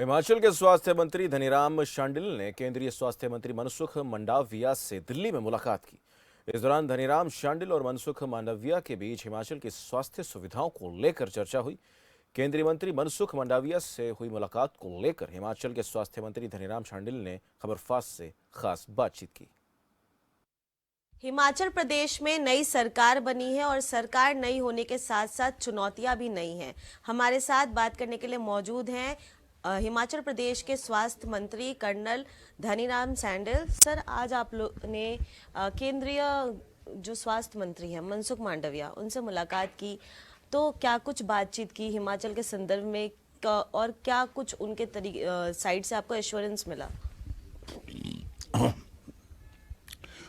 हिमाचल के स्वास्थ्य मंत्री धनीराम शांडिल ने केंद्रीय स्वास्थ्य मंत्री मनसुख मंडाविया से दिल्ली में मुलाकात की। इस दौरान धनीराम शांडिल और मनसुख मंडाविया के बीच हिमाचल की स्वास्थ्य सुविधाओं को लेकर चर्चा हुई। केंद्रीय मंत्री मनसुख मंडाविया से हुई मुलाकात को लेकर हिमाचल के स्वास्थ्य मंत्री धनीराम शांडिल ने खबरफास्ट से खास बातचीत की। हिमाचल प्रदेश में नई सरकार बनी है और सरकार नई होने के साथ साथ चुनौतियां भी नई हैं। हमारे साथ बात करने के लिए मौजूद हैं हिमाचल प्रदेश के स्वास्थ्य मंत्री कर्नल धनीराम शांडिल। सर, आज आप लोग ने केंद्रीय जो स्वास्थ्य मंत्री हैं मनसुख मांडविया, उनसे मुलाकात की, तो क्या कुछ बातचीत की हिमाचल के संदर्भ में और क्या कुछ उनके साइड से आपको एश्योरेंस मिला?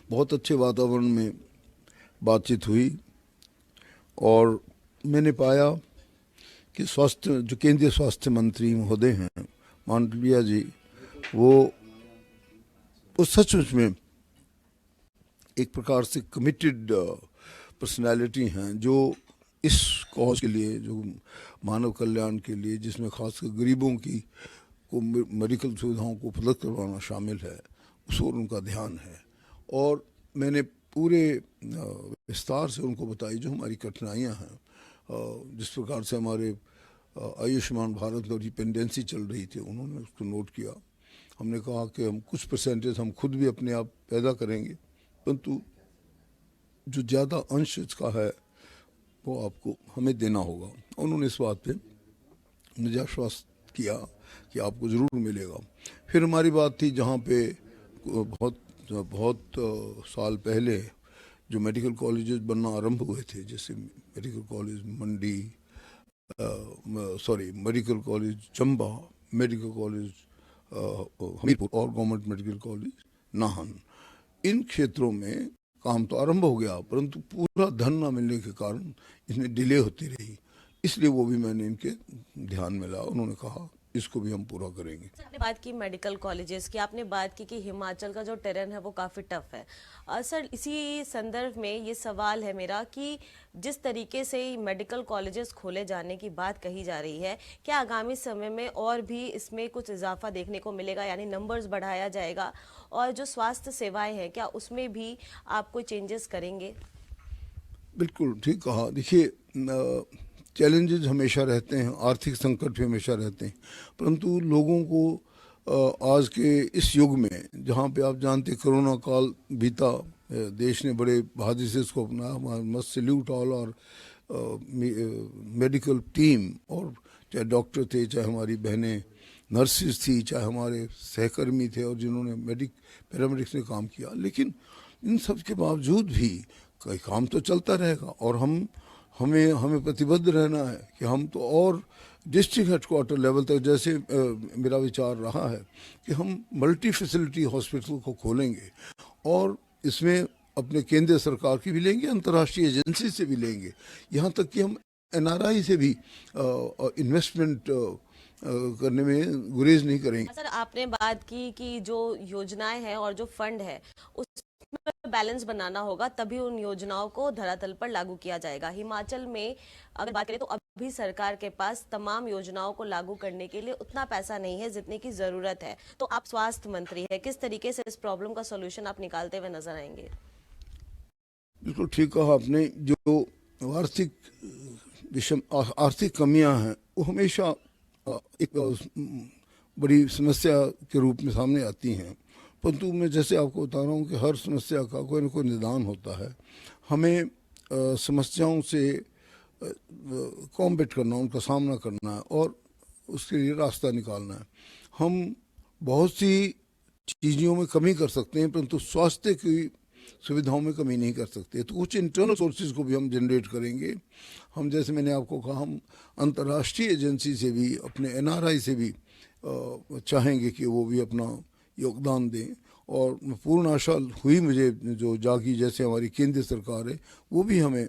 बहुत अच्छे वातावरण में बातचीत हुई और मैंने पाया कि जो केंद्रीय स्वास्थ्य मंत्री महोदय हैं मांडविया जी, वो सचमुच में एक प्रकार से कमिटेड पर्सनालिटी हैं, जो इस कॉज के लिए, जो मानव कल्याण के लिए, जिसमें खासकर गरीबों की को मेडिकल सुविधाओं को उपलब्ध करवाना शामिल है, उस ओर उनका ध्यान है। और मैंने पूरे विस्तार से उनको बताई जो हमारी कठिनाइयां हैं, जिस प्रकार से हमारे आयुष्मान भारत में डिपेंडेंसी चल रही थी, उन्होंने उसको नोट किया। हमने कहा कि हम कुछ परसेंटेज हम खुद भी अपने आप पैदा करेंगे, परंतु जो ज़्यादा अंश इसका है वो आपको हमें देना होगा। उन्होंने इस बात पे मुझे आश्वस्त किया कि आपको ज़रूर मिलेगा। फिर हमारी बात थी जहाँ पे बहुत साल पहले जो मेडिकल कॉलेजेस बनना आरंभ हुए थे, जैसे medical college Mandi, medical college Chamba, medical college Hamirpur और गवर्नमेंट मेडिकल कॉलेज नाहन, इन क्षेत्रों में काम तो आरंभ हो गया, परंतु पूरा धन न मिलने के कारण इसमें डिले होती रही। इसलिए वो भी मैंने इनके ध्यान में लाया। उन्होंने कहा इसको भी हम पूरा करेंगे। आपने बात की मेडिकल कॉलेजेस की, आपने बात की कि हिमाचल का जो टेरेन है वो काफ़ी टफ है। सर, इसी संदर्भ में ये सवाल है मेरा कि जिस तरीके से मेडिकल कॉलेजेस खोले जाने की बात कही जा रही है, क्या आगामी समय में और भी इसमें कुछ इजाफा देखने को मिलेगा, यानी नंबर्स बढ़ाया जाएगा? और जो स्वास्थ्य सेवाएं हैं, क्या उसमें भी आप कोई चेंजेस करेंगे? बिल्कुल ठीक कहा। देखिए, चैलेंजेस हमेशा रहते हैं, आर्थिक संकट भी हमेशा रहते हैं, परंतु लोगों को आज के इस युग में, जहाँ पे आप जानते कोरोना काल बीता, देश ने बड़े बहादुरी से इसको अपनाया। मस्ट सैल्यूट ऑल और मेडिकल टीम, और चाहे डॉक्टर थे, चाहे हमारी बहनें नर्सिस थी, चाहे हमारे सहकर्मी थे और जिन्होंने पैरामेडिक्स में काम किया। लेकिन इन सब के बावजूद भी कई काम तो चलता रहेगा और हमें प्रतिबद्ध रहना है कि हम तो और डिस्ट्रिक्ट हेडक्वार्टर लेवल तक, जैसे मेरा विचार रहा है कि हम मल्टी फैसिलिटी हॉस्पिटल को खोलेंगे और इसमें अपने केंद्र सरकार की भी लेंगे, अंतर्राष्ट्रीय एजेंसी से भी लेंगे, यहाँ तक कि हम एनआरआई से भी इन्वेस्टमेंट करने में गुरेज नहीं करेंगे। सर, आपने बात की कि जो योजनाएं हैं और जो फंड है उसमें बैलेंस बनाना होगा, तभी उन योजनाओं को धरातल पर लागू किया जाएगा। हिमाचल में अगर बात करें तो अभी सरकार के पास तमाम योजनाओं को लागू करने के लिए उतना पैसा नहीं है जितने की जरूरत है। तो आप स्वास्थ्य मंत्री हैं, किस तरीके से इस प्रॉब्लम का सॉल्यूशन आप निकालते हुए नजर आएंगे? बिल्कुल ठीक कहा आपने। जो आर्थिक कमियां हैं वो हमेशा एक बड़ी समस्या के रूप में सामने आती हैं, परंतु मैं जैसे आपको बता रहा हूँ कि हर समस्या का कोई न कोई निदान होता है। हमें समस्याओं से कॉम्बैट करना, उनका सामना करना है और उसके लिए रास्ता निकालना है। हम बहुत सी चीज़ों में कमी कर सकते हैं, परंतु स्वास्थ्य की सुविधाओं में कमी नहीं कर सकते। तो कुछ इंटरनल सोर्सेज को भी हम जनरेट करेंगे। हम, जैसे मैंने आपको कहा, हम अंतर्राष्ट्रीय एजेंसी से भी, अपने एनआरआई से भी चाहेंगे कि वो भी अपना योगदान दें। और पूर्ण आशा हुई मुझे जो जागी, जैसे हमारी केंद्र सरकार है वो भी हमें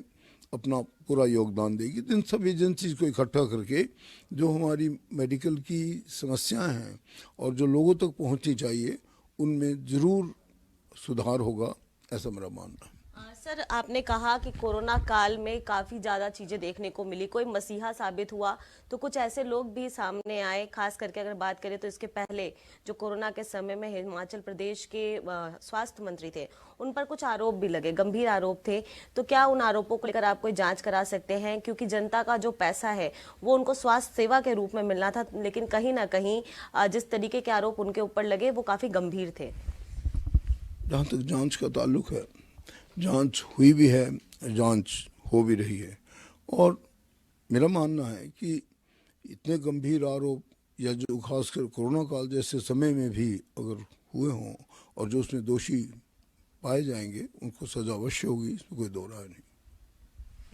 अपना पूरा योगदान देगी। तो इन सब एजेंसीज को इकट्ठा करके जो हमारी मेडिकल की समस्याएं हैं और जो लोगों तक पहुंचनी चाहिए, उनमें ज़रूर सुधार होगा, ऐसा मेरा मानना है। सर, आपने कहा कि कोरोना काल में काफ़ी ज़्यादा चीज़ें देखने को मिली, कोई मसीहा साबित हुआ तो कुछ ऐसे लोग भी सामने आए। खास करके अगर बात करें तो इसके पहले जो कोरोना के समय में हिमाचल प्रदेश के स्वास्थ्य मंत्री थे, उन पर कुछ आरोप भी लगे, गंभीर आरोप थे। तो क्या उन आरोपों को लेकर आप कोई जांच करा सकते हैं? क्योंकि जनता का जो पैसा है वो उनको स्वास्थ्य सेवा के रूप में मिलना था, लेकिन कहीं ना कहीं जिस तरीके के आरोप उनके ऊपर लगे वो काफ़ी गंभीर थे। जहाँ तक जांच का ताल्लुक है, जांच हुई भी है, जांच हो भी रही है। और मेरा मानना है कि इतने गंभीर आरोप या जो खासकर कोरोना काल जैसे समय में भी अगर हुए हों और जो उसमें दोषी पाए जाएंगे उनको सजा अवश्य होगी, इसमें कोई दो राय नहीं।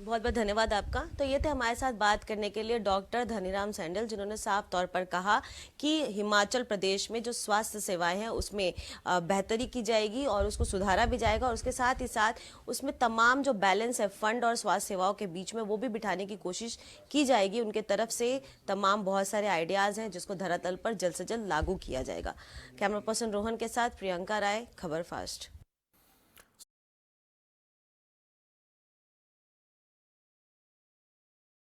बहुत बहुत धन्यवाद आपका। तो ये थे हमारे साथ बात करने के लिए डॉक्टर धनीराम सैंडल, जिन्होंने साफ तौर पर कहा कि हिमाचल प्रदेश में जो स्वास्थ्य सेवाएं हैं उसमें बेहतरी की जाएगी और उसको सुधारा भी जाएगा, और उसके साथ ही साथ उसमें तमाम जो बैलेंस है फंड और स्वास्थ्य सेवाओं के बीच में वो भी बिठाने की कोशिश की जाएगी। उनके तरफ से तमाम बहुत सारे आइडियाज़ हैं जिसको धरातल पर जल्द से जल्द लागू किया जाएगा। कैमरा पर्सन रोहन के साथ प्रियंका राय, खबर फास्ट।